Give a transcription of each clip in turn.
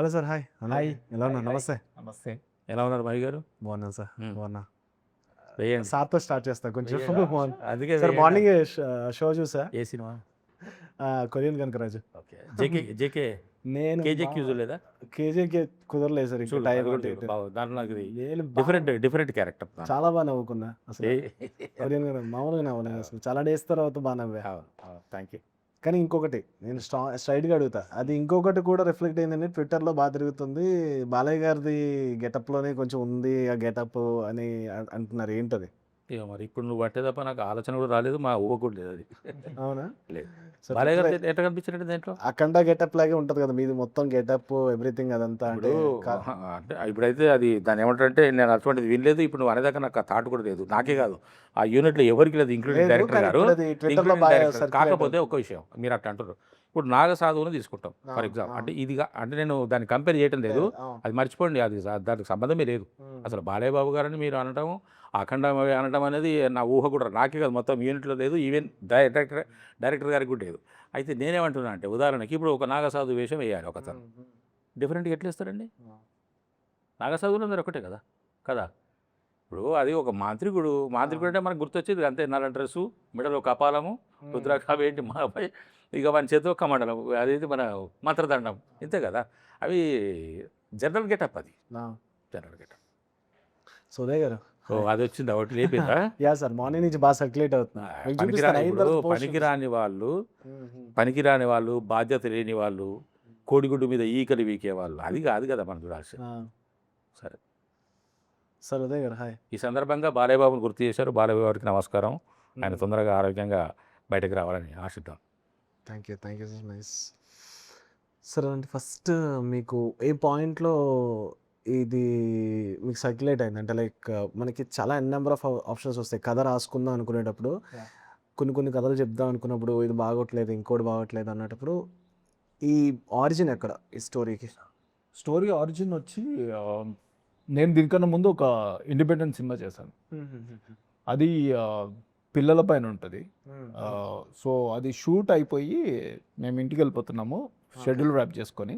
Hello sir. Hi. Hello. Hi. ఎలా ఉన్నారు? నమస్తే. నమస్తే. ఎలా ఉన్నారు భాయ్ గారు? బాగున్నాను సార్. బాగున్నా. వేయండి. సార్తో స్టార్ట్ చేస్తా కొంచెం. అందుకే సార్ మార్నింగ్ షో చూసా, ఏ సినిమా? కొరియన్ కనకరాజు. ఓకే. జేకే జేకే నేను కేజే క్యూజ్ లేదా? కేజీకి కుదరలేదు సార్, ఇంకా టైం దాంట్లో నాకు నేను డిఫరెంట్ క్యారెక్టర్. చాలా బాగా నవ్వుకున్నా అసలు. కొరియన్ మామూలుగా నవ్వలేదు అసలు. చాలా డేస్ తర్వాత బాగా నవ్వా. Thank you. కానీ ఇంకొకటి నేను స్ట్రైట్గా అడుగుతా, అది ఇంకొకటి కూడా రిఫ్లెక్ట్ అయిందండి. ట్విట్టర్లో బాగా తిరుగుతుంది, బాలయ్య గారిది గెటప్లోనే కొంచెం ఉంది ఆ గెటప్ అని అంటున్నారు. ఏంటది? ఇక మరి ఇప్పుడు నువ్వు పట్టే తప్ప నాకు ఆలోచన కూడా రాలేదు, మా ఊహ కూడా లేదు అది. అవునా? లేదు. సో బాలయ్య గారు ఎట్లా కనిపించినట్టు దాంట్లో? అఖండ గెటప్ లాగే ఉంటుంది కదా మీది, మొత్తం గెటప్ ఎవ్రీథింగ్ అదంతా. అంటే అంటే ఇప్పుడైతే అది దాన్ని ఏమంటారంటే నేను అటువంటిది వినలేదు. ఇప్పుడు నువ్వు అనేదాకా నాకు ఆ థాట్ కూడా లేదు. నాకే కాదు, ఆ యూనిట్లో ఎవరికి లేదు, ఇంక్లూడింగ్ డైరెక్టర్ గారు. కాకపోతే ఒక విషయం మీరు అట్లా అంటారు, ఇప్పుడు నాగసాధువుని తీసుకుంటాం ఫర్ ఎగ్జాంపుల్. అంటే ఇదిగా అంటే నేను దాన్ని కంపేర్ చేయడం లేదు, అది మర్చిపోండి, అది దానికి సంబంధమే లేదు అసలు. బాలయ్య బాబు గారని మీరు అనటం, అఖండ అనడం అనేది నా ఊహ కూడా నాకే కాదు, మొత్తం యూనిట్లో లేదు, ఈవెన్ డైరెక్టర్ గారికి కూడా లేదు. అయితే నేనేమంటున్నా అంటే ఉదాహరణకి ఇప్పుడు ఒక నాగసాధు వేషం వేయాలి ఒకతను, డిఫరెంట్గా ఎట్లా ఇస్తారండి? నాగసాధువులు అందరూ ఒకటే కదా కదా. ఇప్పుడు అది ఒక మాంత్రికుడు అంటే మనకు గుర్తొచ్చేది అంతే, నల్ల డ్రెస్సు, మెడలో కపాలము, రుద్రాక్ష ఏంటి మా అబ్బాయి, ఇక మన చేతిలో కమండలం, అదేది మన మంత్రదండం, ఇంతే కదా. అవి జనరల్ గెటప్, అది జనరల్ గెటప్. సుధే గారు అది వచ్చింది ఒకటి లేపిందా? యా సార్, మార్నింగ్ నుంచి బాగా సర్క్యులేట్ అవుతుంది. పనికిరాని వాళ్ళు, బాధ్యత లేని వాళ్ళు, కోడిగుడ్డు మీద ఈకలు వీకే వాళ్ళు, అది కాదు కదా మనం చూడాల్సింది. సరే సార్, ఉదయ్ గారు హాయ్. ఈ సందర్భంగా బాలయ్య బాబుని గుర్తు చేశారు. బాలయ్య గారికి నమస్కారం. ఆయన తొందరగా ఆరోగ్యంగా బయటకు రావాలని ఆశిద్దాం. Thank you sir. Nice sir. అంటే ఫస్ట్ మీకు ఏ పాయింట్లో ఇది మీకు సర్క్యులేట్ అయింది? అంటే లైక్ మనకి చాలా నెంబర్ ఆఫ్ ఆప్షన్స్ వస్తాయి కథ రాసుకుందాం అనుకునేటప్పుడు. కొన్ని కథలు చెప్దాం అనుకున్నప్పుడు ఇది బాగోట్లేదు, ఇంకోటి బాగోట్లేదు అన్నప్పుడు ఈ ఆరిజిన్ ఎక్కడ ఈ స్టోరీకి? స్టోరీ ఆరిజిన్ వచ్చి నేను దీనికన్నా ముందు ఒక ఇండిపెండెంట్ సినిమా చేశాను. అది పిల్లల పైన ఉంటుంది. సో అది షూట్ అయిపోయి మేము ఇంటికి వెళ్ళిపోతున్నాము, షెడ్యూల్ ర్యాప్ చేసుకొని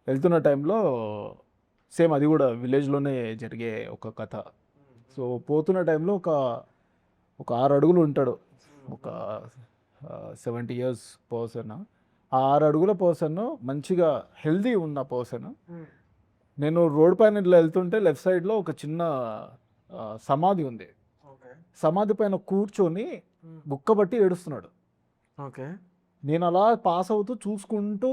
వెళ్తున్న టైంలో సేమ్ అది కూడా విలేజ్లోనే జరిగే ఒక కథ. సో పోతున్న టైంలో ఒక 6 అడుగులు ఉంటాడు, ఒక 70 years పర్సన్. ఆ 6 అడుగుల పర్సన్ మంచిగా హెల్దీ ఉన్న పర్సన్. నేను రోడ్ పైన ఇట్లా వెళ్తుంటే లెఫ్ట్ సైడ్లో ఒక చిన్న సమాధి ఉంది. సమాధి పైన కూర్చొని గుక్కబట్టి ఏడుస్తున్నాడు. ఓకే. నేను అలా పాస్ అవుతూ చూసుకుంటూ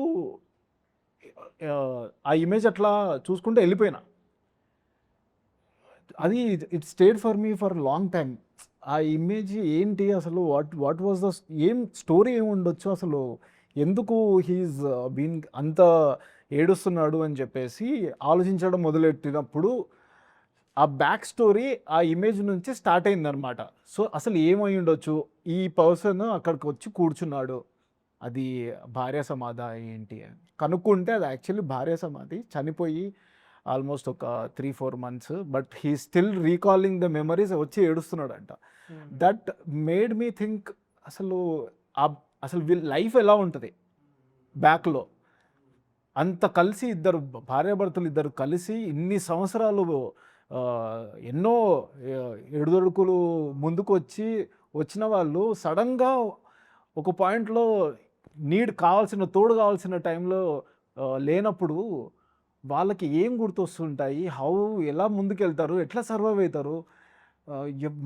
ఆ ఇమేజ్ అట్లా చూసుకుంటూ వెళ్ళిపోయినా. అది it stayed for me for long time. ఆ ఇమేజ్ ఏంటి అసలు, వాట్ వాజ్ ద ఏం స్టోరీ ఏమి ఉండొచ్చు అసలు, ఎందుకు హీఈస్ బీన్ అంత ఏడుస్తున్నాడు అని చెప్పేసి ఆలోచించడం మొదలెట్టినప్పుడు ఆ బ్యాక్ స్టోరీ ఆ ఇమేజ్ నుంచి స్టార్ట్ అయిందనమాట. సో అసలు ఏమై ఉండొచ్చు, ఈ పర్సన్ అక్కడికి వచ్చి కూర్చున్నాడు, అది భార్య సమాధి ఏంటి అని కనుక్కుంటే అది యాక్చువల్లీ భార్య సమాధి, చనిపోయి ఆల్మోస్ట్ ఒక 3-4 months, but he still recalling the memories, వచ్చి ఏడుస్తున్నాడు అంట. దట్ మేడ్ మీ థింక్ అసలు వీళ్ళ లైఫ్ ఎలా ఉంటుంది బ్యాక్లో. అంత కలిసి ఇద్దరు భార్యాభర్తలు ఇద్దరు కలిసి ఇన్ని సంవత్సరాలు ఎన్నో ఎడుదొడుకులు ముందుకు వచ్చిన వాళ్ళు సడన్గా ఒక పాయింట్లో తోడు కావాల్సిన టైంలో లేనప్పుడు వాళ్ళకి ఏం గుర్తొస్తుంటాయి, ఎలా ముందుకెళ్తారు, ఎట్లా సర్వైవ్ అవుతారు,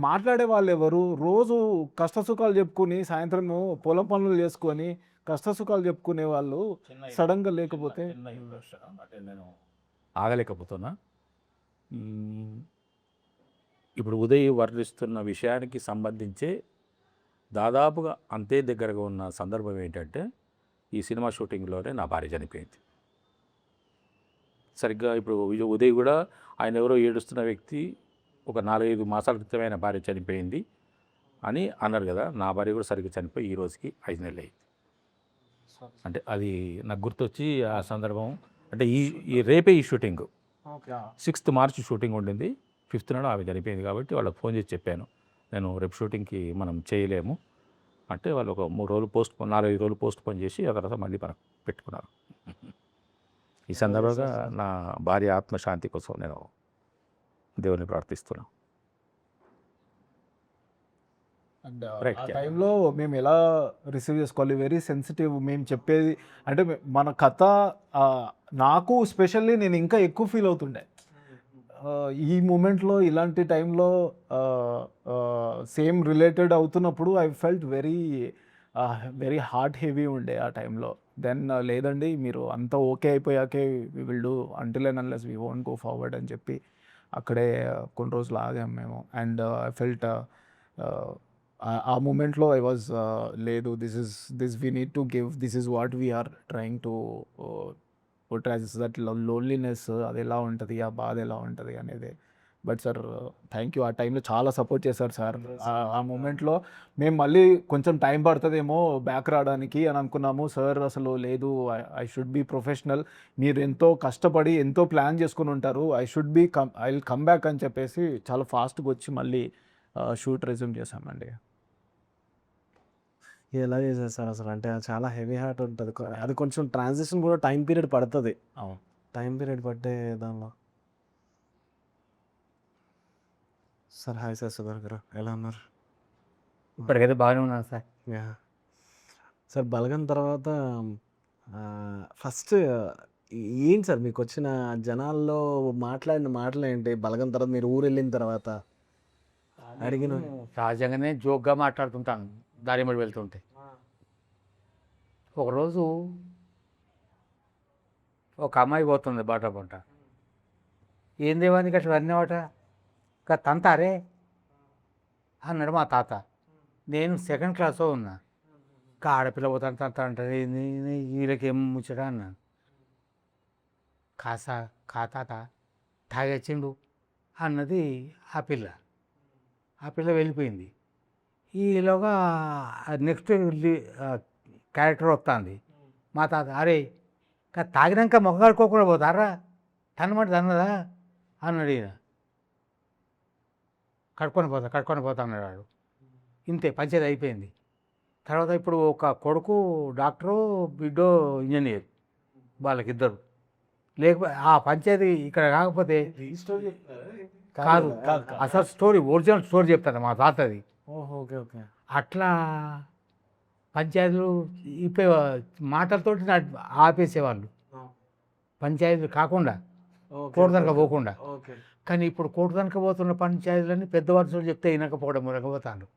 మాట్లాడే వాళ్ళు ఎవరు, రోజు కష్టసుఖాలు చెప్పుకొని సాయంత్రము పొలం పనులు చేసుకొని కష్టసుఖాలు చెప్పుకునే వాళ్ళు సడన్గా లేకపోతే అంటే నేను ఆగలేకపోతున్నా. ఇప్పుడు ఉదయ్ వర్ణిస్తున్న విషయానికి సంబంధించే దాదాపుగా అంతే దగ్గరగా ఉన్న సందర్భం ఏంటంటే, ఈ సినిమా షూటింగ్లోనే నా భార్య చనిపోయింది. సరిగ్గా ఇప్పుడు ఉదయ్ కూడా ఆయన ఎవరో ఏడుస్తున్న వ్యక్తి, ఒక 4-5 మాసాల క్రితం ఆయన భార్య చనిపోయింది అని అన్నారు కదా. నా భార్య కూడా సరిగ్గా చనిపోయి ఈ రోజుకి 5 నెలలు అయింది. అంటే అది నాకు గుర్తొచ్చి ఆ సందర్భం. అంటే ఈ రేపే ఈ షూటింగ్, 6th March షూటింగ్ ఉండింది, 5th నాడు ఆమె చనిపోయింది. కాబట్టి వాళ్ళకి ఫోన్ చేసి చెప్పాను, నేను రేపు షూటింగ్కి మనం చేయలేము అంటే వాళ్ళు ఒక 4-5 రోజులు పోస్ట్ పోన్ చేసి ఆ తర్వాత మళ్ళీ మనకు పెట్టుకున్నారు. ఈ సందర్భంగా నా భార్య ఆత్మశాంతి కోసం నేను దేవుని ప్రార్థిస్తున్నాను. అండ్ Right, ఆ yeah. టైంలో మేము ఎలా రిసీవ్ చేసుకోవాలి, వెరీ సెన్సిటివ్ మేము చెప్పేది. అంటే మన కథ నాకు స్పెషల్లీ నేను ఇంకా ఎక్కువ ఫీల్ అవుతుండే ఈ మూమెంట్లో, ఇలాంటి టైంలో సేమ్ రిలేటెడ్ అవుతున్నప్పుడు I felt very heart heavy ఉండే ఆ టైంలో. దెన్ లేదండి మీరు అంతా ఓకే అయిపోయాకే we will do until and unless we won't go forward అని చెప్పి అక్కడే కొన్ని రోజులు ఆగాం మేము. అండ్ ఐ ఫెల్ట్ ఆ మూమెంట్లో ఐ వాజ్ లేదు, this we need to give, this is what we are trying to portrays that loneliness, అది ఎలా ఉంటుంది, ఆ బాధ ఎలా ఉంటుంది అనేది. బట్ సార్ థ్యాంక్ యూ, ఆ టైంలో చాలా సపోర్ట్ చేశారు సార్. ఆ మూమెంట్లో మేము మళ్ళీ కొంచెం టైం పడుతుందేమో బ్యాక్ రావడానికి అని అనుకున్నాము. సార్ అసలు లేదు, ఐ షుడ్ బీ ప్రొఫెషనల్, మీరు ఎంతో కష్టపడి ఎంతో ప్లాన్ చేసుకుని ఉంటారు, ఐ విల్ కమ్ బ్యాక్ అని చెప్పేసి చాలా ఫాస్ట్గా వచ్చి మళ్ళీ షూట్ రెజ్యూమ్ చేశామండి. ఎలా చేశారు సార్ అసలు? అంటే చాలా హెవీ హార్ట్ ఉంటుంది. అది కొంచెం ట్రాన్సిషన్ కూడా టైం పీరియడ్ పడుతుంది. అవును. టైం పీరియడ్ పట్టే దానిలో. సార్ హాయ్ సార్, సుధాకర్ గారు ఎలా ఉన్నారు? ఇప్పటికైతే బాగానే ఉన్నాను సార్. యా సార్, బలగం తర్వాత ఫస్ట్ ఏంటి సార్ మీకు వచ్చిన జనాల్లో మాట్లాడిన మాటలు ఏంటి? బలగం తర్వాత మీరు ఊరు వెళ్ళిన తర్వాత అడిగిన సహజంగానే జోక్గా మాట్లాడుతుంటాను దారి మీద వెళ్తుంటే. ఒకరోజు ఒక అమ్మాయి పోతుంది బాట పంట. ఏం దేవానికి అట్లా అన్నవాట, ఇంకా తంతారే అన్నాడు మా తాత. నేను సెకండ్ క్లాస్లో ఉన్నా. ఇంకా ఆడపిల్ల పోతాను తంత అంటారు, వీళ్ళకేం ముచ్చట అన్నాను. కా తాత తాగొచ్చిండు అన్నది ఆ పిల్ల. ఆ పిల్ల వెళ్ళిపోయింది. ఈలోగా నెక్స్ట్ క్యారెక్టర్ వస్తుంది. మా తాత అరే తాగినాక మొక్క కడుక్కోకుండా పోతారా, తనమాట తన్నదా అన్నాడు. ఈయన కడుక్కొని పోతా అన్నాడు వాడు. ఇంతే, పంచాయతీ అయిపోయింది. తర్వాత ఇప్పుడు ఒక కొడుకు డాక్టరు, బిడ్డో ఇంజనీర్, వాళ్ళకిద్దరు. లేకపోతే ఆ పంచాయతీ ఇక్కడ కాకపోతే కాదు, అసలు స్టోరీ ఒరిజినల్ స్టోరీ చెప్తాను మా తాతది. Okay okay. అట్లా పంచాయతీలు ఇప్పే మాటలతోటి ఆపేసేవాళ్ళు, పంచాయతీలు కాకుండా కోర్టు దాకా పోకుండా. కానీ ఇప్పుడు కోర్టు దాకా పోతున్న పంచాయతీలన్నీ పెద్ద వరుసలు చెప్తే వినకపోవడం వినకపోతాను.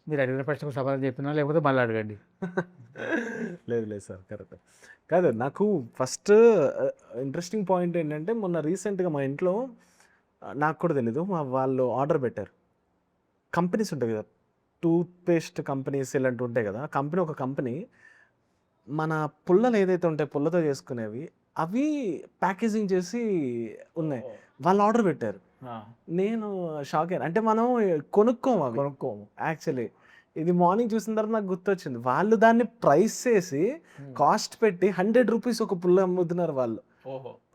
మీరు అడిగిన ప్రశ్నకు సమాధానం చెప్పినా లేకపోతే మళ్ళీ అడగండి. లేదు లేదు సార్, కరెక్ట్. కాదు, నాకు ఫస్ట్ ఇంట్రెస్టింగ్ పాయింట్ ఏంటంటే మొన్న రీసెంట్గా మా ఇంట్లో, నాకు కూడా తెలీదు, మా వాళ్ళు ఆర్డర్ పెట్టారు. కంపెనీస్ ఉంటాయి కదా, టూత్పేస్ట్ కంపెనీస్ ఇలాంటివి ఉంటాయి కదా. ఒక కంపెనీ మన పుల్లలు ఏదైతే ఉంటాయి, పుల్లతో చేసుకునేవి, అవి ప్యాకేజింగ్ చేసి ఉన్నాయి. వాళ్ళు ఆర్డర్ పెట్టారు. నేను షాక్ అయ్యాను. అంటే మనం కొనుక్కోము యాక్చువల్లీ. ఇది మార్నింగ్ చూసిన తర్వాత నాకు గుర్తొచ్చింది, వాళ్ళు దాన్ని ప్రైస్ చేసి కాస్ట్ పెట్టి 100 రూపీస్ ఒక పుల్ల అమ్ముతున్నారు వాళ్ళు.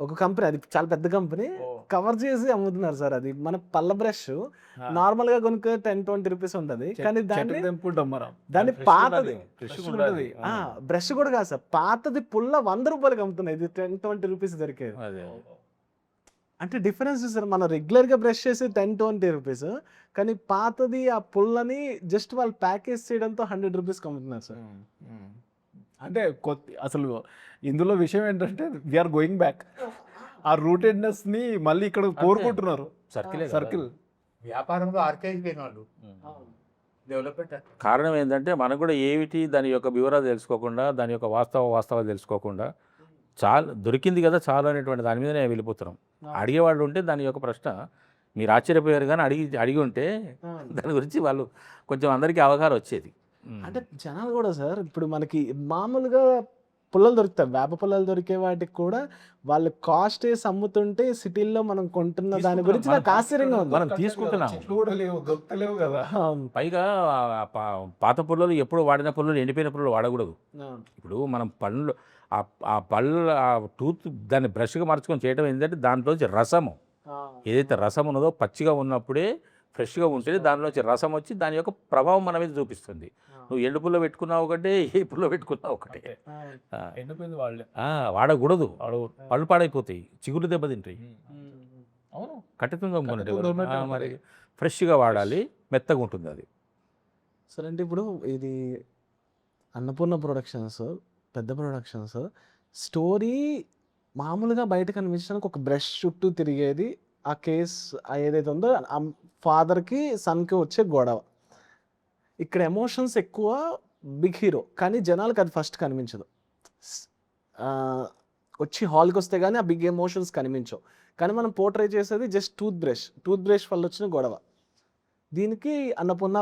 ఒక కంపెనీ, అది చాలా పెద్ద కంపెనీ, కవర్ చేసి అమ్ముతున్నారు సార్. అది మన పళ్ళ బ్రష్ నార్మల్ గా కొనుక్కో 10-20 రూపీస్ ఉంటుంది, కానీ దాన్ని పాతది బ్రష్ కూడా కాదు సార్, పాతది పుల్ల 100 రూపాయలకి అమ్ముతున్నాయి. ఇది 10-20 రూపీస్ దొరికేది. అంటే డిఫరెన్స్ సార్, మనం రెగ్యులర్ గా బ్రష్ చేసి 10-20 రూపీస్, కానీ పాతది ఆ పుల్లని జస్ట్ వాళ్ళు ప్యాకేజ్ చేయడంతో 100 రూపీస్ అమ్ముతున్నారు సార్. అంటే అసలు ఇందులో విషయం ఏంటంటే వీఆర్ గోయింగ్ బ్యాక్, ఆ రూటెడ్నెస్ ని మళ్ళీ ఇక్కడ కోరుకుంటున్నారు. సర్కిల్ వ్యాపారంలో ఆర్కేజ్ వాళ్ళు డెవలప్మెంట్. కారణం ఏంటంటే మనకు కూడా ఏమిటి దాని యొక్క వివరాలు తెలుసుకోకుండా, దాని యొక్క వాస్తవాలు తెలుసుకోకుండా, చాలా దొరికింది కదా చాలు అనేటువంటి దాని మీదనే వెళ్ళిపోతున్నాం. అడిగేవాళ్ళు ఉంటే దాని యొక్క ప్రశ్న మీరు ఆశ్చర్యపోయారు, కానీ అడిగి ఉంటే దాని గురించి వాళ్ళు కొంచెం అందరికీ అవగాహన వచ్చేది. అంటే జనాలు కూడా సార్, ఇప్పుడు మనకి మామూలుగా పుల్లలు దొరుకుతాయి, వేప పుల్లలు దొరికే వాటికి కూడా వాళ్ళు కాస్ట్ వేసి అమ్ముతుంటే సిటీల్లో మనం కొంటున్న దాని గురించి నాకు ఆశ్చర్యంగా ఉంది. మనం తీసుకుంటున్నాం, దొరకలేవు కదా. పైగా పాత పుల్లలు, ఎప్పుడు వాడిన పుల్లలు, ఎండిపోయిన పుల్లలు వాడకూడదు. ఇప్పుడు మనం పళ్ళు, ఆ పళ్ళు, ఆ టూత్ దాన్ని బ్రష్గా మార్చుకొని చేయడం ఏంటంటే దాంట్లో రసము, ఏదైతే రసం ఉన్నదో పచ్చిగా ఉన్నప్పుడే ఫ్రెష్గా ఉంటేనే దానిలోంచి రసం వచ్చి దాని యొక్క ప్రభావం మన మీద చూపిస్తుంది. నువ్వు ఎండు పుల్ల పెట్టుకున్నావు ఒకటే, ఏ పుల్ల పెట్టుకున్నావు ఒకటే. ఆ, ఎండిపోయింది వాళ్ళే. వాడకూడదు, పళ్ళు పాడైపోతాయి, చిగురు దెబ్బతింటాయి, అవును, కట్టెతో కట్టెతో తోమినట్టే మరి ఉంటుంది. ఫ్రెష్గా వాడాలి, మెత్తగా ఉంటుంది అది. సరే అంటే ఇప్పుడు ఇది అన్నపూర్ణ ప్రొడక్షన్స్, పెద్ద ప్రొడక్షన్స్, స్టోరీ మామూలుగా బయట కనిపించడానికి ఒక బ్రష్ చుట్టూ తిరిగేది ఆ కేస్ ఏదైతే ఉందో ఫాదర్కి సన్కి వచ్చే గొడవ. ఇక్కడ ఎమోషన్స్ ఎక్కువ, బిగ్ హీరో, కానీ జనాలకు అది ఫస్ట్ కనిపించదు. ఆ, వచ్చి హాల్కి వస్తే కానీ ఆ బిగ్ ఎమోషన్స్ కనిపించవు. కానీ మనం పోర్ట్రే చేసేది జస్ట్ టూత్ బ్రష్ వల్ల వచ్చిన గొడవ. దీనికి అన్నపూర్ణ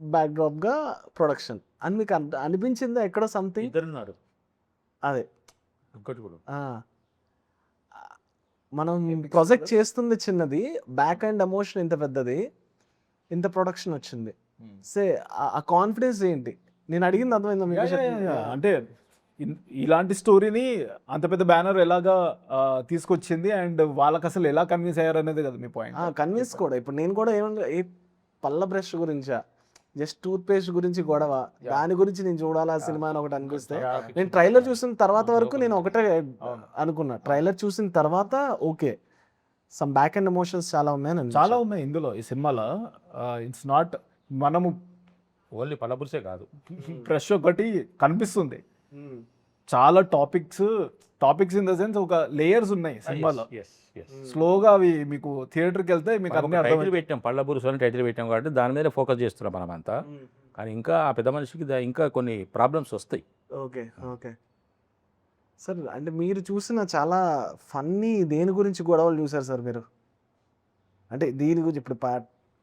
బ్యాక్డ్రాప్గా ప్రొడక్షన్ అని మీకు అనిపించిందా ఎక్కడో సంథింగ్? ఇద్దరున్నారు అదే ఇంకోటి కూడా. ఆ, మనం ప్రాజెక్ట్ చేస్తుంది చిన్నది, బ్యాక్ అండ్ ఎమోషన్ ఇంత పెద్దది, ఇంత ప్రొడక్షన్ వచ్చింది. సే ఆ కాన్ఫిడెన్స్ ఏంటి? నేను అడిగింది అర్థమైందా మీకు? అంటే ఇలాంటి స్టోరీని అంత పెద్ద బ్యానర్ ఎలాగా తీసుకొచ్చింది అండ్ వాళ్ళకి అసలు ఎలా కన్విన్స్ అయ్యారు అనేది కదా మీ పాయింట్. కన్విన్స్ కూడా. ఇప్పుడు నేను కూడా ఏమన్నా ఏ పళ్ళ బ్రష్ గురించా, జస్ట్ టూత్ పేస్ట్ గురించి గొడవ, దాని గురించి నేను చూడాలా సినిమా అని ఒకటి అనిపిస్తే, నేను ట్రైలర్ చూసిన తర్వాత వరకు నేను ఒకటే అనుకున్నా. ట్రైలర్ చూసిన తర్వాత okay, some back and emotions చాలా ఉన్నాయని. చాలా ఉన్నాయి ఇందులో ఈ సినిమాలో. ఇట్స్ నాట్ మనము ఓన్లీ పల్లపురుసే కాదు, ఫ్రెష్ ఒకటి కనిపిస్తుంది. చాలా టాపిక్స్ ఇన్ ద సెన్స్ ఒక లేయర్స్ ఉన్నాయి సినిమాలో. స్లోగా అవి మీకు థియేటర్కి వెళ్తే మీకు అన్ని టైటిల్ అర్థం. పెట్టాం, పళ్ళపురుసు అని టైటిల్ పెట్టాం కాబట్టి దాని మీద ఫోకస్ చేస్తున్నాం మనమంతా. కానీ ఇంకా ఆ పెద్ద మనిషికి ఇంకా కొన్ని ప్రాబ్లమ్స్ వస్తాయి. ఓకే సార్, అంటే మీరు చూసిన చాలా ఫన్నీ దేని గురించి గొడవలు చూసారు సార్ మీరు? అంటే దీని గురించి ఇప్పుడు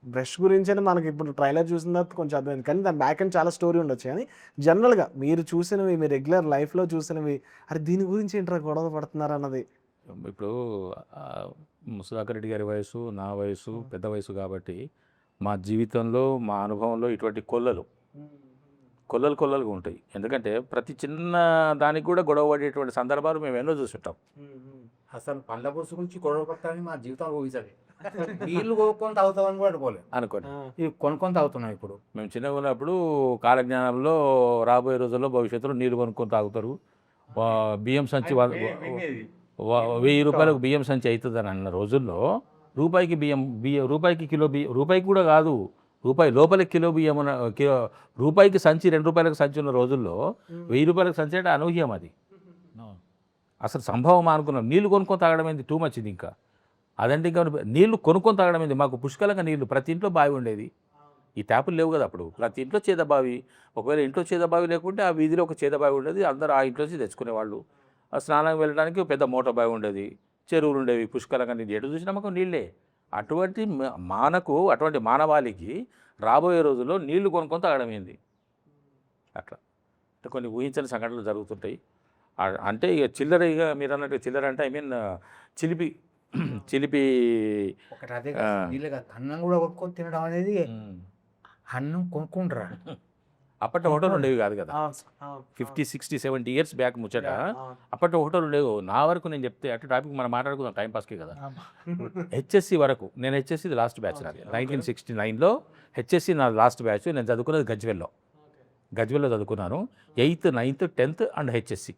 బ్రష్ గురించి అని మనకి ఇప్పుడు ట్రైలర్ చూసిన తర్వాత కొంచెం అర్థమైంది, కానీ దాని బ్యాక్ అండ్ చాలా స్టోరీ ఉండొచ్చు. కానీ జనరల్గా మీరు చూసినవి, మీ రెగ్యులర్ లైఫ్లో చూసినవి, అరే దీని గురించి ఏంట్రా గొడవ పడుతున్నారు అన్నది. ఇప్పుడు సుధాకర్ రెడ్డి గారి వయసు, నా వయసు పెద్ద వయసు కాబట్టి మా జీవితంలో, మా అనుభవంలో ఇటువంటి కొల్లలుగా ఉంటాయి. ఎందుకంటే ప్రతి చిన్న దానికి కూడా గొడవ పడేటువంటి సందర్భాలు మేము ఎన్నో చూసుంటాం. అసలు పండ్ల పురుషు గురించి గొడవ పడతామని మా జీవితంలో ఊహించదు. నీళ్ళు కొనుక్కొని తాగుతామని కూడా అనుకోలేదు. అనుకోండి, ఇవి కొనుక్కొని తాగుతున్నాం ఇప్పుడు. మేము చిన్నగా ఉన్నప్పుడు కాలజ్ఞానంలో రాబోయే రోజుల్లో భవిష్యత్తులో నీళ్ళు కొనుక్కొని తాగుతారు, బియ్యం సంచి 1000 రూపాయలకు బియ్యం సంచి అవుతుందని అన్న రోజుల్లో రూపాయికి రూపాయికి కిలో బియ్యం, రూపాయికి కూడా కాదు, రూపాయి లోపలికి కిలో బియ్యం రూపాయికి సంచి 2 రూపాయలకు సంచి ఉన్న రోజుల్లో 1000 రూపాయలకు సంచి అంటే అనూహ్యం. అది అసలు సంభవం అనుకున్నాం. నీళ్ళు కొనుక్కొని తాగడం ఏంది, టూ మచ్ ఇది. ఇంకా అదంటే ఇంకా నీళ్ళు కొనుక్కొని తాగడం ఏంది. మాకు పుష్కలంగా నీళ్ళు, ప్రతి ఇంట్లో బావి ఉండేది. ఈ ట్యాపులు లేవు కదా అప్పుడు, ప్రతి ఇంట్లో చేదబావి. ఒకవేళ ఇంట్లో చేదబావి లేకుంటే ఆ వీధిలో ఒక చేదబావి ఉండేది, అందరూ ఆ ఇంట్లోంచి తెచ్చుకునేవాళ్ళు. స్నానం వెళ్ళడానికి పెద్ద మోటార్ బావి ఉండేది, చెరువులు ఉండేవి, పుష్కలంగా నీళ్ళు ఎటు చూసినా మాకు నీళ్ళే. అటువంటి అటువంటి మానవాళికి రాబోయే రోజుల్లో నీళ్లు కొనుక్కొని తాగడం ఏంది. అట్లా అంటే కొన్ని ఊహించని సంఘటనలు జరుగుతుంటాయి. అంటే ఇక చిల్లర, ఇక మీరు అన్నట్టు చిల్లర అంటే ఐ మీన్ చిలిపి ఒకటి అదే అన్నం కూడా కొనుక్కొని తినడం అనేది, అన్నం కొనుక్కుంటారా? అప్పట్లో హోటల్ ఉండేవి కాదు కదా, 50, 60, 70 years బ్యాక్ ముచ్చట. అప్పట్లో హోటల్ ఉండేవి. నా వరకు నేను చెప్తే అటు టాపిక్ మనం మాట్లాడుకుందాం, టైంపాస్కి కదా. హెచ్ఎస్సి వరకు, నేను హెచ్ఎస్సి లాస్ట్ బ్యాచ్ నాది. 1969లో హెచ్ఎస్సి నా లాస్ట్ బ్యాచ్. నేను చదువుకున్నది గజ్వెల్లో చదువుకున్నాను. 8th, 9th, 10th and HSC,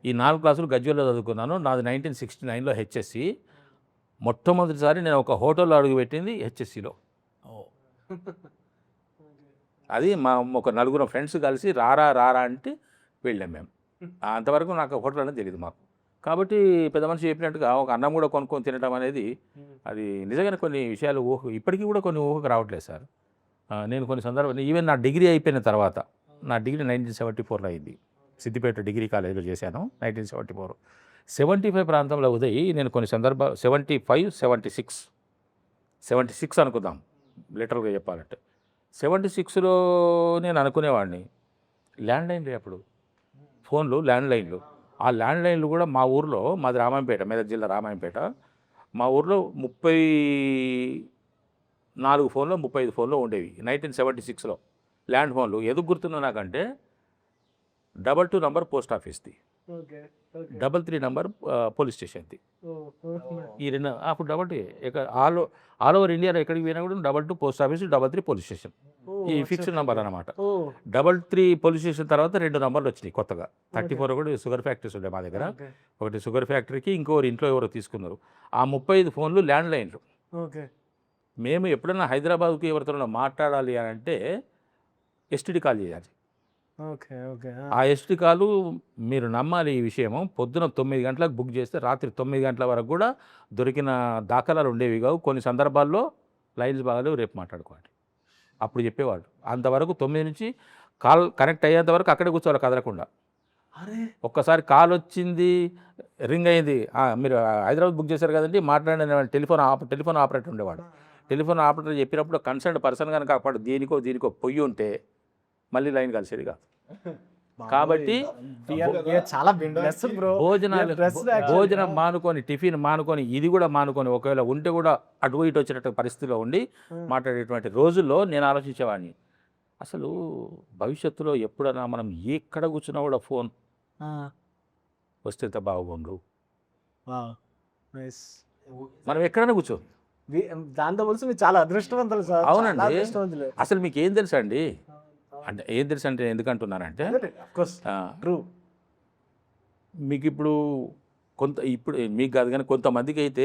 ఈ 4 క్లాసులు గజ్వెల్లో చదువుకున్నాను. నాది 1969లో హెచ్ఎస్సి. మొట్టమొదటిసారి నేను ఒక హోటల్లో అడుగుపెట్టింది హెచ్ఎస్సిలో. అది ఒక 4 ఫ్రెండ్స్ కలిసి రారా అంటే వెళ్ళాం మేము. అంతవరకు నాకు హోటల్ అనేది తెలియదు మాకు. కాబట్టి పెద్ద మనిషి చెప్పినట్టుగా ఒక అన్నం కూడా కొనుక్కొని తినడం అనేది, అది నిజంగానే కొన్ని విషయాలు ఇప్పటికీ కూడా కొన్ని ఊహకు రావట్లేదు సార్. నేను కొన్ని సందర్భాలు, ఈవెన్ నా డిగ్రీ అయిపోయిన తర్వాత, నా డిగ్రీ 1974లో అయింది. సిద్దిపేట డిగ్రీ కాలేజీలో చేశాను 1974. 75 ప్రాంతంలో ఉదయ్ నేను కొన్ని సందర్భాలు 75, 76 అనుకుందాం లిటరల్గా చెప్పాలంటే. 76లో నేను అనుకునేవాడిని, ల్యాండ్లైన్లు అప్పుడు ఫోన్లు, ల్యాండ్లైన్లు. ఆ ల్యాండ్లైన్లు కూడా మా ఊర్లో, మాది రామాయంపేట, మెదక్ జిల్లా రామాయంపేట. మా ఊర్లో 34 ఫోన్లు, 35 ఫోన్లు ఉండేవి 1976లో ల్యాండ్ ఫోన్లు. ఎందుకు గుర్తుందో నాకంటే 22 నంబర్ పోస్ట్ ఆఫీస్ది, ఓకే. 33 నంబర్ పోలీస్ స్టేషన్‌ది. ఈ 2 అప్పుడు 22 ఇక ఆల్ ఓవర్ ఇండియాలో ఎక్కడికి పోయినా కూడా 22 పోస్ట్ ఆఫీస్, 33 పోలీస్ స్టేషన్. ఈ ఫిక్స్డ్ నంబర్ అన్నమాట. 33 పోలీస్ స్టేషన్ తర్వాత 2 నంబర్లు వచ్చినాయి కొత్తగా. 34 కూడా షుగర్ ఫ్యాక్టరీస్ ఉండే మా దగ్గర. ఒకటి షుగర్ ఫ్యాక్టరీకి, ఇంకోరు ఇంట్లో ఎవరో తీసుకున్నారు. ఆ 35 ఫోన్లు ల్యాండ్ లైన్లు. ఓకే. మేము ఎప్పుడైనా హైదరాబాద్‌కి ఎవరితోనైనా మాట్లాడాలి అని అంటే ఎస్టీడీ కాల్ చేయాలి. ఓకే. ఓకే. ఆ ఎస్టీడీ కాలు మీరు నమ్మాలి ఈ విషయము. పొద్దున 9 గంటలకు బుక్ చేస్తే రాత్రి 9 గంటల వరకు కూడా దొరికిన దాఖలాలు ఉండేవి కావు. కొన్ని సందర్భాల్లో లైన్స్ బాగాలేవు, రేపు మాట్లాడుకోండి అప్పుడు చెప్పేవాళ్ళు. అంతవరకు 9 నుంచి కాల్ కనెక్ట్ అయ్యేంత వరకు అక్కడే కూర్చోవాలి కదలకుండా. అరే! ఒక్కసారి కాల్ వచ్చింది, రింగ్ అయింది. మీరు హైదరాబాద్ బుక్ చేశారు కదండి, మాట్లాడిన టెలిఫోన్ ఆపరేటర్ ఉండేవాడు. టెలిఫోన్ ఆపరేటర్ చెప్పినప్పుడు కన్సర్న్ పర్సన్ కనుక అప్పుడు దీనికో పొయ్యి ఉంటే మళ్ళీ లైన్ కలిసేది కాదు. కాబట్టి చాలా బ్లెస్డ్ బ్రో. భోజనం మానుకొని, టిఫిన్ మానుకొని, ఇది కూడా మానుకొని, ఒకవేళ ఉంటే కూడా అటు ఇటు వచ్చినట్టు పరిస్థితిలో ఉండి మాట్లాడేటువంటి రోజుల్లో నేను ఆలోచించేవాడిని, అసలు భవిష్యత్తులో ఎప్పుడైనా మనం ఎక్కడ కూర్చున్నా కూడా ఫోన్ వస్తే ఎంత బాగుండు. నైస్. మనం ఎక్కడైనా కూర్చో. దాంతో పోలిసి మీరు చాలా అదృష్టవంతులు సార్. అవునండి. చాలా అదృష్టవంతులు. అసలు మీకు ఏం తెలుసా అండి? అంటే ఏం తెలుసు అంటే ఎందుకంటున్నానంటే, ఆఫ్ కోర్స్ ట్రూ. మీకు ఇప్పుడు మీకు కాదు కానీ కొంతమందికి అయితే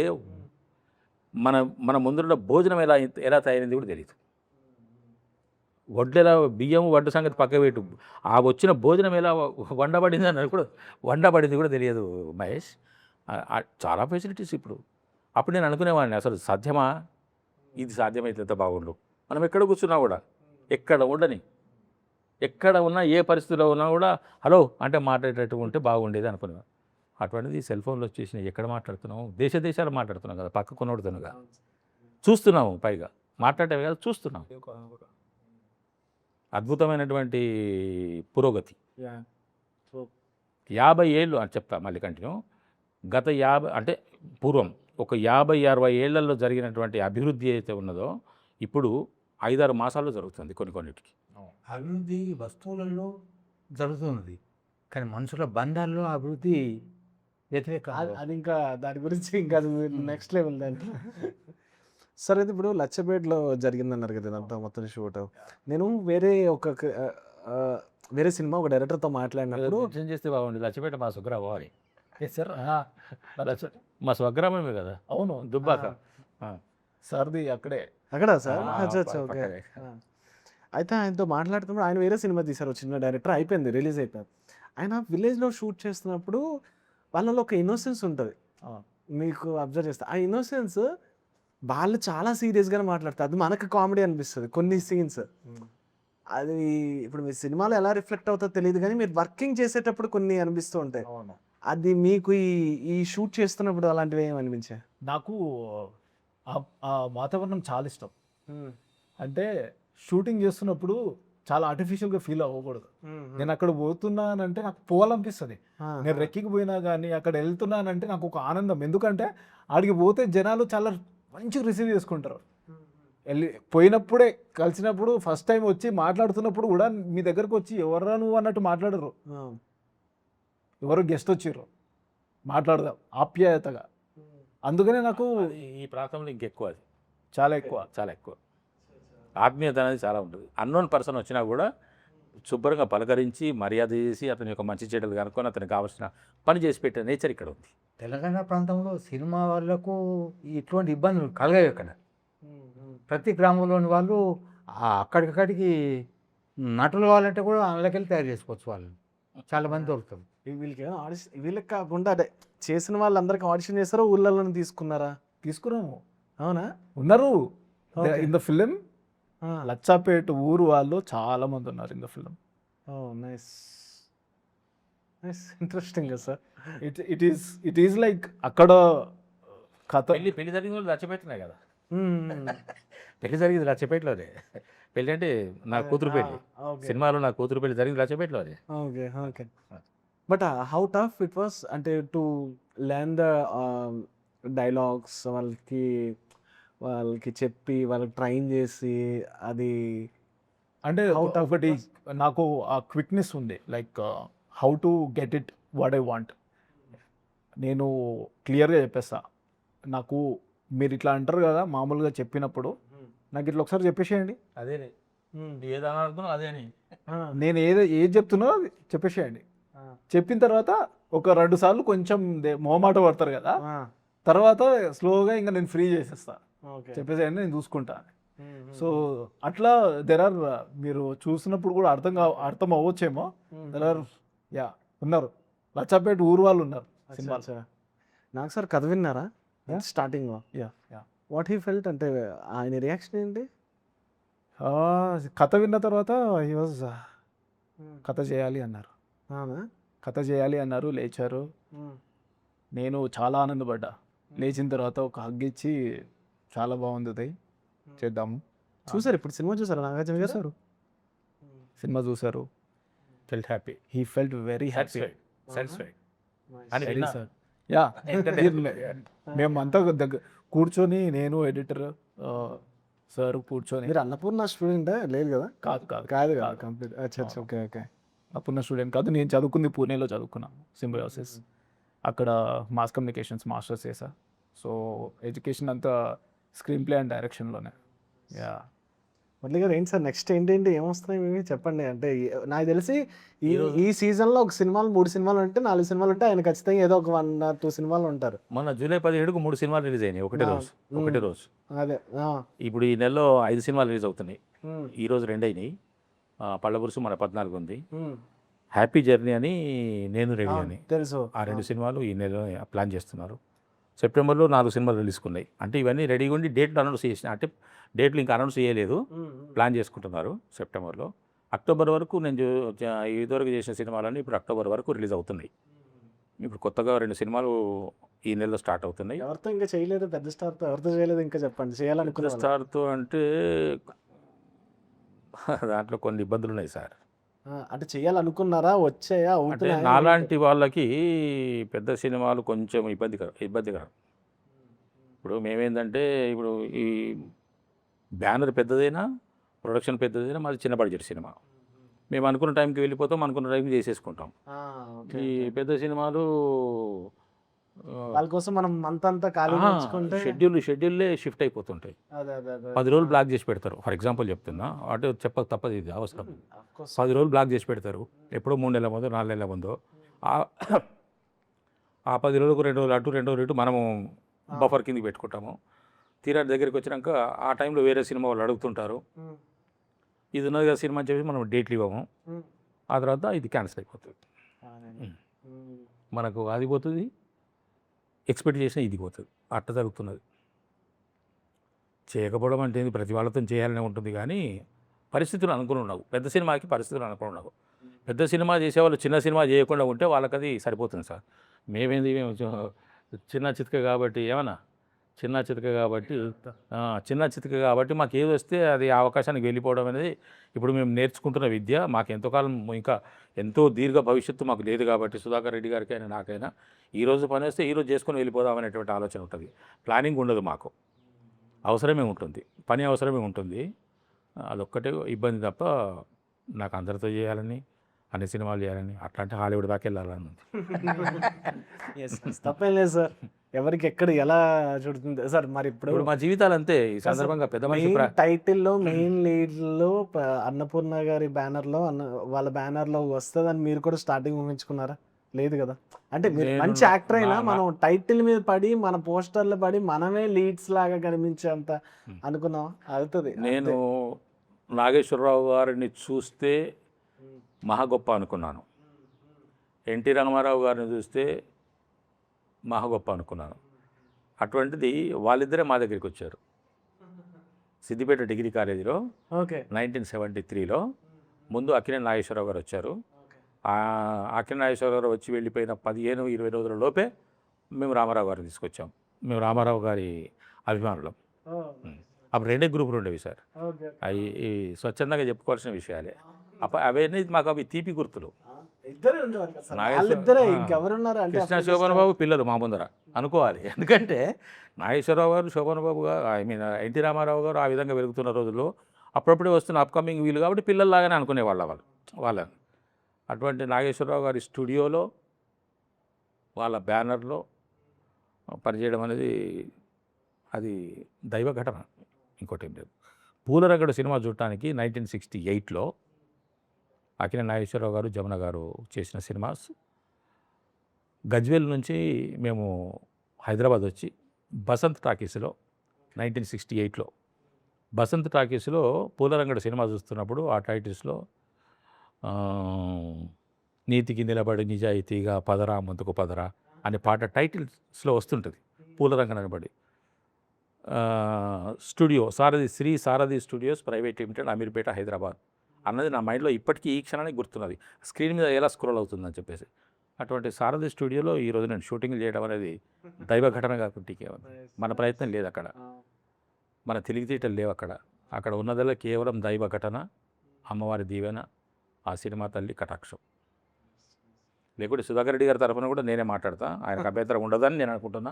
మన ముందున్న భోజనం ఎలా తయారైంది కూడా తెలియదు. బియ్యం వడ్డు సంగతి పక్క పెట్టు, ఆ వచ్చిన భోజనం ఎలా వండబడింది అన్నది కూడా తెలియదు మహేష్. చాలా ఫెసిలిటీస్ ఇప్పుడు. అప్పుడు నేను అనుకునేవాడిని, అసలు సాధ్యమా? ఇది సాధ్యమైతే ఎంత బాగుండు. మనం ఎక్కడ కూర్చున్నా కూడా, ఎక్కడ ఉన్నా ఏ పరిస్థితిలో ఉన్నా కూడా హలో అంటే మాట్లాడేటట్టు ఉంటే బాగుండేది అనుకునేవాడు. అటువంటిది సెల్ ఫోన్లో వచ్చేసినాయి. ఎక్కడ మాట్లాడుతున్నాము? దేశాలు మాట్లాడుతున్నాం కదా, పక్క కొనడుతున్నాగా చూస్తున్నాము, పైగా మాట్లాడేవి కదా చూస్తున్నాం. అద్భుతమైనటువంటి పురోగతి. 50 ఏళ్ళు అని చెప్తా, మళ్ళీ కంటిన్యూ. గత 50 అంటే పూర్వం ఒక 50-60 ఏళ్లలో జరిగినటువంటి అభివృద్ధి అయితే ఉన్నదో ఇప్పుడు 5-6 మాసాల్లో జరుగుతుంది కొన్నిటికి. అభివృద్ధి వస్తువులలో జరుగుతున్నది, కానీ మనుషుల బంధాల్లో అభివృద్ధి వ్యతిరేక. అది ఇంకా దాని గురించి ఇంకా నెక్స్ట్ లెవెల్ దాంట్లో. సరే, అయితే ఇప్పుడు లచ్చపేటలో జరిగిందన్నారు కదా ఇదంతా మొత్తం షూట్. నేను వేరే సినిమా ఒక డైరెక్టర్తో మాట్లాడినప్పుడు మెన్షన్ చేస్తే బాగుంది. లచ్చపేట మా స్వగ్రామం అని. సార్ మా స్వగ్రామమే కదా. అవును, దుబ్బాక సార్ది అక్కడ సార్. ఓకే. అయితే ఆయనతో మాట్లాడుతున్నప్పుడు ఆయన వేరే సినిమా తీశారు, చిన్న డైరెక్టర్, అయిపోయింది, రిలీజ్ అయిపోయింది. ఆయన విలేజ్లో షూట్ చేస్తున్నప్పుడు వాళ్ళలో ఒక ఇన్నోసెన్స్ ఉంటుంది, మీకు అబ్జర్వ్ చేస్తే. ఆ ఇన్నోసెన్స్ వాళ్ళు చాలా సీరియస్గానే మాట్లాడతారు. అది మనకు కామెడీ అనిపిస్తుంది కొన్ని సీన్స్. అది ఇప్పుడు మీ సినిమాలో ఎలా రిఫ్లెక్ట్ అవుతుందో తెలియదు, కానీ మీరు వర్కింగ్ చేసేటప్పుడు కొన్ని అనిపిస్తూ ఉంటాయి. అది మీకు ఈ షూట్ చేస్తున్నప్పుడు అలాంటివి ఏమి అనిపించాయి? నాకు ఆ వాతావరణం చాలా ఇష్టం. అంటే షూటింగ్ చేస్తున్నప్పుడు చాలా ఆర్టిఫిషియల్గా ఫీల్ అవ్వకూడదు. నేను అక్కడ పోతున్నానంటే నాకు పోవాలనిపిస్తుంది. నేను రెక్కికి పోయినా కానీ అక్కడ వెళ్తున్నానంటే నాకు ఒక ఆనందం. ఎందుకంటే ఆడికి పోతే జనాలు చాలా మంచిగా రిసీవ్ చేసుకుంటారు. పోయినప్పుడే కలిసినప్పుడు ఫస్ట్ టైం వచ్చి మాట్లాడుతున్నప్పుడు కూడా మీ దగ్గరకు వచ్చి ఎవరా నువ్వు అన్నట్టు మాట్లాడరు. ఎవరో గెస్ట్ వచ్చిర్రు, మాట్లాడదాం ఆప్యాయతగా. అందుకనే నాకు ఈ ప్రాంతంలో ఇంకెక్కువ, అది చాలా ఎక్కువ ఆత్మీయత అనేది చాలా ఉంటుంది. అన్నోన్ పర్సన్ వచ్చినా కూడా శుభ్రంగా పలకరించి మర్యాద చేసి అతని యొక్క మంచి చెడ్డలు కనుక్కొని అతనికి కావాల్సిన పని చేసి పెట్టే నేచర్ ఇక్కడ ఉంది. తెలంగాణ ప్రాంతంలో సినిమా వాళ్ళకు ఇటువంటి ఇబ్బందులు కలగాయి. ఇక్కడ ప్రతి గ్రామంలోని వాళ్ళు అక్కడికక్కడికి నటులు కావాలంటే కూడా అందులోకెళ్ళి తయారు చేసుకోవచ్చు. వాళ్ళు చాలామంది దొరుకుతారు. వీళ్ళకి కాకుండా అదే చేసిన వాళ్ళందరికీ ఆడిషన్ చేస్తారా, ఊళ్ళలో తీసుకున్నారా? తీసుకున్నాము. అవునా? ఉన్నారు ఇన్ ద ఫిలిం. లచ్చాపేట ఊరు వాళ్ళు చాలా మంది ఉన్నారు in the film. Nice, interesting sir. It is like అక్కడ కథ. పెళ్లి జరిగింది కూడా లచ్చపేటనే కదా. పెళ్లి జరిగింది లచ్చపేటలోనే. పెళ్ళి అంటే నా కూతురు పెళ్ళి, సినిమాలో నా కూతురు పెళ్ళి జరిగింది లచ్చపేటలోనే. Okay. But how tough it was అంటే టు లెర్న్ ద డైలాగ్స్, వాళ్ళకి చెప్పి వాళ్ళకి ట్రైన్ చేసి, అది అంటే ఒకటి నాకు ఆ క్విక్నెస్ ఉంది. Like how to get it what I want. నేను క్లియర్గా చెప్పేస్తా, నాకు మీరు ఇట్లా అంటారు కదా మామూలుగా చెప్పినప్పుడు, నాకు ఇట్లా ఒకసారి చెప్పేసేయండి, అదేనే ఏదైనా అర్థం అదేనే. నేను ఏది చెప్తున్నా అది చెప్పేసేయండి. చెప్పిన తర్వాత ఒక 2 సార్లు కొంచెం మొహమాట పడతారు కదా, తర్వాత స్లోగా ఇంకా నేను ఫ్రీ చేసేస్తా, చెప్పేసేయండి నేను చూసుకుంటా. సో అట్లా మీరు చూసినప్పుడు కూడా అర్థం అవ్వచ్చేమో, ఉన్నారు లచ్చపేట ఊరు వాళ్ళు ఉన్నారు సినిమా. నాకు సార్ కథ విన్నారా స్టార్టింగ్? వాట్ హీ ఫెల్ట్ అంటే ఆయన రియాక్షన్ ఏంటి? కథ విన్న తర్వాత హీ వాజ్ కథ చేయాలి అన్నారు, కథ చేయాలి అన్నారు, లేచారు. నేను చాలా ఆనందపడ్డా. లేచిన తర్వాత ఒక హగ్ ఇచ్చి చాలా బాగుంది చేద్దాము. చూసారు ఇప్పుడు సినిమా చూసారు నాగార్జున గారు? చూసారు, సినిమా చూసారు. Felt happy, he felt very happy. Satisfied. Yeah, మేమంతా కూర్చొని, నేను ఎడిటర్ సార్ కూర్చొని. మీరు అన్నపూర్ణ స్టూడెంట్ లేదు కదా? కాదు కాదు కంప్లీట్. Okay okay. అప్పుడున్న స్టూడెంట్ కాదు, నేను చదువుకుంది పూణేలో చదువుకున్నాను, సింబయోసిస్. అక్కడ మాస్ కమ్యూనికేషన్స్ మాస్టర్స్ చేసా. సో ఎడ్యుకేషన్ అంతా స్క్రీన్ ప్లే అండ్ డైరెక్షన్లోనే. మురళి గారు ఏంటి సార్ నెక్స్ట్ ఏంటేంటి ఏమొస్తున్నాయి మీకు చెప్పండి. అంటే నాకు తెలిసి ఈ సీజన్లో ఒక సినిమాలు 3 సినిమాలు ఉంటే 4 సినిమాలు ఉంటే ఆయన ఖచ్చితంగా ఏదో ఒక 1 or 2 సినిమాలు ఉంటారు. మొన్న జూలై 17కు 3 సినిమాలు రిలీజ్ అయినాయి ఒకటే రోజు. అదే ఇప్పుడు ఈ నెలలో 5 సినిమాలు రిలీజ్ అవుతున్నాయి. ఈ రోజు 2 అయినాయి. పళ్ళబురుసు మన 14 ఉంది. హ్యాపీ జర్నీ అని, నేను రెడీ అని, తెలుసు. ఆ 2 సినిమాలు ఈ నెలలో ప్లాన్ చేస్తున్నారు. సెప్టెంబర్లో 4 సినిమాలు రిలీజ్కున్నాయి. అంటే ఇవన్నీ రెడీగా ఉండి డేట్లు అనౌన్స్ చేసిన, అంటే డేట్లు ఇంకా అనౌన్స్ చేయలేదు, ప్లాన్ చేసుకుంటున్నారు సెప్టెంబర్లో. అక్టోబర్ వరకు నేను ఇదివరకు చేసిన సినిమాలన్నీ ఇప్పుడు అక్టోబర్ వరకు రిలీజ్ అవుతున్నాయి. ఇప్పుడు కొత్తగా 2 సినిమాలు ఈ నెలలో స్టార్ట్ అవుతున్నాయి. ఎవరితో ఇంకా చేయలేదు, పెద్ద స్టార్తో ఎవరితో చేయలేదు ఇంకా చెప్పండి. చేయాలనుకున్న స్టార్తో అంటే దాంట్లో కొన్ని ఇబ్బందులు ఉన్నాయి సార్. అంటే చేయాలనుకున్నారా, వచ్చాయా, అంటే అవుతున్నాయా? నాలాంటి వాళ్ళకి పెద్ద సినిమాలు కొంచెం ఇబ్బందికరం. ఇప్పుడు మేమేందంటే, ఇప్పుడు ఈ బ్యానర్ పెద్దదైనా, ప్రొడక్షన్ పెద్దదైనా, మాది చిన్న బడ్జెట్ సినిమా. మేము అనుకున్న టైంకి వెళ్ళిపోతాం, అనుకున్న టైంకి చేసేసుకుంటాం. ఈ పెద్ద సినిమాలు వాళ్ళ కోసం మనం అంతా ఖాళీ ఉంచుకుంటే షెడ్యూల్లే షిఫ్ట్ అయిపోతుంటాయి. 10 రోజులు బ్లాక్ చేసి పెడతారు. ఫర్ ఎగ్జాంపుల్ చెప్తున్నా, అంటే చెప్పక తప్పదు, ఇది అవసరం. 10 రోజులు బ్లాక్ చేసి పెడతారు. ఎప్పుడో 3 నెలల ముందో 4 నెలల ముందో. ఆ 10 రోజులకు 2 రోజులు అటు 2 రోజులు ఇటు మనము బఫర్ కిందకి పెట్టుకుంటాము. తీరా దగ్గరికి వచ్చినాక ఆ టైంలో వేరే సినిమా వాళ్ళు అడుగుతుంటారు. ఇది ఉన్నది కదా సినిమా అని చెప్పి మనం డేట్లు ఇవ్వము. ఆ తర్వాత ఇది క్యాన్సిల్ అయిపోతుంది. మనకు అది పోతుంది, ఎక్స్పెక్ట్ చేసిన ఇది పోతుంది. అట్ట జరుగుతున్నది. చేయకపోవడం అంటే ప్రతి వాళ్ళతో చేయాలనే ఉంటుంది, కానీ పరిస్థితులు అనుకుని ఉండవు. పెద్ద సినిమాకి పరిస్థితులు అనుకుని ఉండవు. పెద్ద సినిమా చేసేవాళ్ళు చిన్న సినిమా చేయకుండా ఉంటే వాళ్ళకి అది సరిపోతుంది సార్. మేము చిన్న చితక కాబట్టి చిన్న చితక కాబట్టి మాకు ఏది వస్తే అది అవకాశానికి వెళ్ళిపోవడం అనేది ఇప్పుడు మేము నేర్చుకుంటున్న విద్య. మాకు ఎంతో కాలం ఇంకా ఎంతో దీర్ఘ భవిష్యత్తు మాకు లేదు కాబట్టి, సుధాకర్ రెడ్డి గారికి అయినా నాకైనా ఈరోజు పని వస్తే ఈరోజు చేసుకొని వెళ్ళిపోదాం అనేటువంటి ఆలోచన ఉంటుంది. ప్లానింగ్ ఉండదు మాకు. అవసరమే ఉంటుంది, పని అవసరమే ఉంటుంది. అదొక్కటే ఇబ్బంది తప్ప నాకు అందరితో చేయాలని, అన్ని సినిమాలు చేయాలని, అట్లాంటి హాలీవుడ్ దాకా వెళ్ళాలని ఉంది. తప్పేం లేదు సార్, ఎవరికి ఎక్కడ ఎలా చూడుతుంది సార్. మరి ఇప్పుడు మా జీవితాలు అంతే. ఈ సందర్భంగా పెద్ద మనిషి టైటిల్లో మెయిన్ లీడ్లో అన్నపూర్ణ గారి బ్యానర్లో వాళ్ళ బ్యానర్లో వస్తుందని మీరు కూడా స్టార్టింగ్ ఊహించుకున్నారా? లేదు కదా. అంటే మీరు మంచి యాక్టర్ అయినా మనం టైటిల్ మీద పడి, మన పోస్టర్లు పడి, మనమే లీడ్స్ లాగా కనిపించేంత అనుకున్నాం అవుతుంది. నేను నాగేశ్వరరావు గారిని చూస్తే మహా గొప్ప అనుకున్నాను. ఎన్టీ రామారావు గారిని చూస్తే మహా గొప్ప అనుకున్నాను. అటువంటిది వాళ్ళిద్దరే మా దగ్గరికి వచ్చారు. సిద్దిపేట డిగ్రీ కాలేజీలో 1973లో ముందు అక్కినేని నాగేశ్వరరావు గారు వచ్చారు. అక్కినేని నాగేశ్వరరావు గారు వచ్చి వెళ్ళిపోయిన 15-20 రోజుల లోపే మేము రామారావు గారిని తీసుకొచ్చాం. మేము రామారావు గారి అభిమానులం. అప్పుడు 2 గ్రూపులు ఉండేవి సార్. అవి స్వచ్ఛందంగా చెప్పుకోవాల్సిన విషయాలే. అవన్నీ మాకు అవి తీపి గుర్తులు. కృష్ణ శోభన్ బాబు పిల్లలు మా ముందర అనుకోవాలి. ఎందుకంటే నాగేశ్వరరావు గారు, శోభన్ బాబు గారు, ఎన్టీ రామారావు గారు ఆ విధంగా పెరుగుతున్న రోజుల్లో అప్పుడప్పుడే వస్తున్న అప్కమింగ్ వీళ్ళు కాబట్టి పిల్లల్లాగానే అనుకునేవాళ్ళ వాళ్ళని. అటువంటి నాగేశ్వరరావు గారి స్టూడియోలో వాళ్ళ బ్యానర్లో పనిచేయడం అనేది అది దైవ ఘటన, ఇంకోటి ఏం లేదు. పూలరంగడు సినిమా చూడటానికి 1968లో అక్కినేని నాగేశ్వరరావు గారు, జమున గారు చేసిన సినిమాస్. గజ్వేల్ నుంచి మేము హైదరాబాద్ వచ్చి బసంత్ టాకీస్లో 1968లో బసంత్ టాకీస్లో పూలరంగడు సినిమా చూస్తున్నప్పుడు ఆ టైటిల్స్లో నీతికి నిలబడి నిజాయితీగా పదరా ముందుకు పదరా అనే పాట టైటిల్స్లో వస్తుంటుంది పూలరంగడు అనబడి. Studio Sri Sarathi studios private limited, Ameerpet, Hyderabad అన్నది నా మైండ్లో ఇప్పటికీ ఈ క్షణానికి గుర్తున్నది. స్క్రీన్ మీద ఎలా స్క్రోల్ అవుతుందని చెప్పేసి. అటువంటి సారథి స్టూడియోలో ఈరోజు నేను షూటింగ్ చేయడం అనేది దైవ ఘటన కాకుండా మన ప్రయత్నం లేదు అక్కడ, మన తెలివితేటలు లేవు అక్కడ. అక్కడ ఉన్నదల్లా కేవలం దైవ ఘటన, అమ్మవారి దీవెన, ఆ సినిమా తల్లి కటాక్షం. లేకుంటే సుధాకర్ రెడ్డి గారి తరఫున కూడా నేనే మాట్లాడతా, ఆయనకు అభ్యంతరం ఉండదని నేను అనుకుంటున్నా.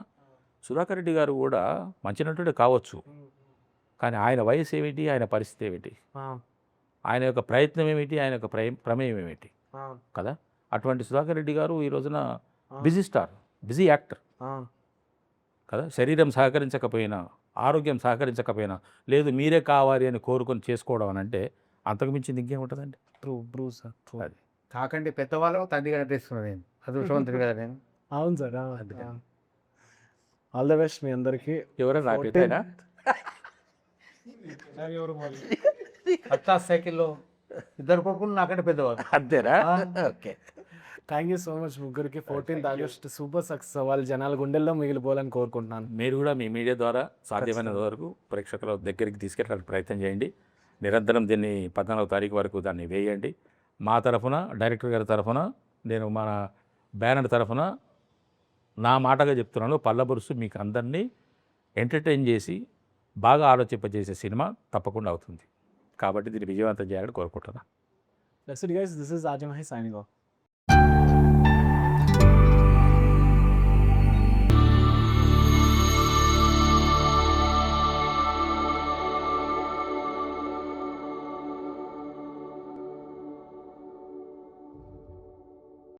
సుధాకర్ రెడ్డి గారు కూడా మంచి నటుడే కావచ్చు, కానీ ఆయన వయసు ఏమిటి, ఆయన పరిస్థితి ఏమిటి, ఆయన యొక్క ప్రయత్నం ఏమిటి, ఆయన యొక్క ప్రమేయం ఏమిటి కదా. అటువంటి సుధాకర్ రెడ్డి గారు ఈ రోజున బిజీ స్టార్, బిజీ యాక్టర్ కదా. శరీరం సహకరించకపోయినా, ఆరోగ్యం సహకరించకపోయినా, లేదు మీరే కావాలి అని కోరుకొని చేసుకోవడం అని అంటే అంతకు మించింది ఇంకేముంటుందండి. సార్ అది కాకండి పెద్దవాళ్ళు తండ్రి కట్టేస్తున్నాను నేను, అదృష్టవంతుడు కదా నేను. అవును సార్. ఆల్ ద బెస్ట్ మీ అందరికీ. ఎవరైనా పెద్దయినా పచ్చా సైకిల్లో ఇద్దరు కొడుకులు నాకంటే పెద్దవాళ్ళు. అంతేనా? Okay, thank you so much ముగ్గురికి. 14th ఆగస్ట్ సూపర్ సక్సెస్ అవ్వాలి, జనాల గుండెల్లో మిగిలిపోవాలని కోరుకుంటున్నాను. మీరు కూడా మీ మీడియా ద్వారా సాధ్యమైనంత వరకు ప్రేక్షకుల దగ్గరికి తీసుకెళ్ళడానికి ప్రయత్నం చేయండి. నిరంతరం దీన్ని 14వ తారీఖు వరకు దాన్ని వేయండి. మా తరఫున, డైరెక్టర్ గారి తరఫున, నేను మన బ్యానర్ తరఫున నా మాటగా చెప్తున్నాను, పల్లబురుసు మీకు అందరినీ ఎంటర్టైన్ చేసి బాగా ఆలోచింపజేసే సినిమా తప్పకుండా అవుతుంది. కాబట్టి దీన్ని విజయవంతం చేయాలని కోరుకుంటున్నాను. That's it guys, this is Ajay Mahi signing off.